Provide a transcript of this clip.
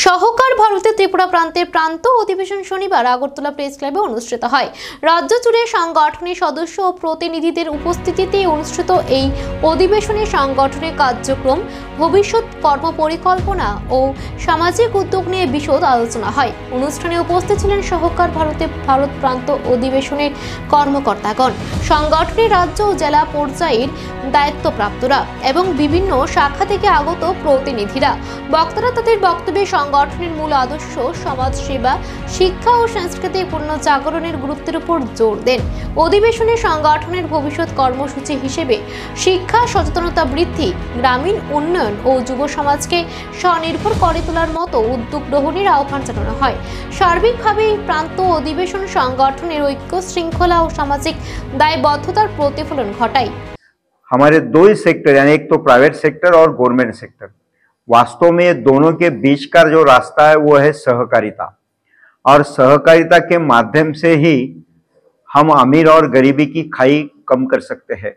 সহকার ভারতে ত্রিপুরা প্রান্তের প্রান্ত অধিবেশন শনিবার আগরতলা প্রেস ক্লাবে অনুষ্ঠিত হয়। রাজ্য জুড়ে সাংগঠনিক সদস্য ও প্রতিনিধিদের উপস্থিতিতে অনুষ্ঠিত এই অধিবেশনে সাংগঠনিক কার্যক্রম, ভবিষ্যৎ কর্মপরিকল্পনা ও সামাজিক উদ্যোগ নিয়ে বিশদ আলোচনা হয়। অনুষ্ঠানে উপস্থিত ছিলেন সহকার ভারত প্রান্ত অধিবেশনের কর্মকর্তাগণ, সংগঠনের রাজ্য ও জেলা পর্যায়ের দায়িত্বপ্রাপ্তরা এবং বিভিন্ন শাখা থেকে আগত প্রতিনিধিরা। বক্তারা তাদের বক্তব্যে সংগঠনের মূল আদর্শ, সমাজ সেবা, শিক্ষা ও সাংস্কৃতিক পুনর্জাগরণের গুরুত্বের উপর জোর দেন। অধিবেশনে সংগঠনের ভবিষ্যৎ কর্মসূচি হিসেবে শিক্ষা, সচেতনতা বৃদ্ধি, গ্রামীণ উন্নয়ন ও যুব সমাজকে স্বনির্ভর করে তোলার মতো উদ্যোগ গ্রহণের আহ্বান জানানো হয়। সার্বিকভাবে এই প্রান্ত অধিবেশন সংগঠনের ঐক্য, শৃঙ্খলা ও সামাজিক দায়বদ্ধতার প্রতিফলন ঘটায়। हमारे दो ही सेक्टर यानी एक तो प्राइवेट सेक्टर और गवर्नमेंट सेक्टर, वास्तव में दोनों के बीच का जो रास्ता है वो है सहकारिता, और सहकारिता के माध्यम से ही हम अमीर और गरीबी की खाई कम कर सकते हैं।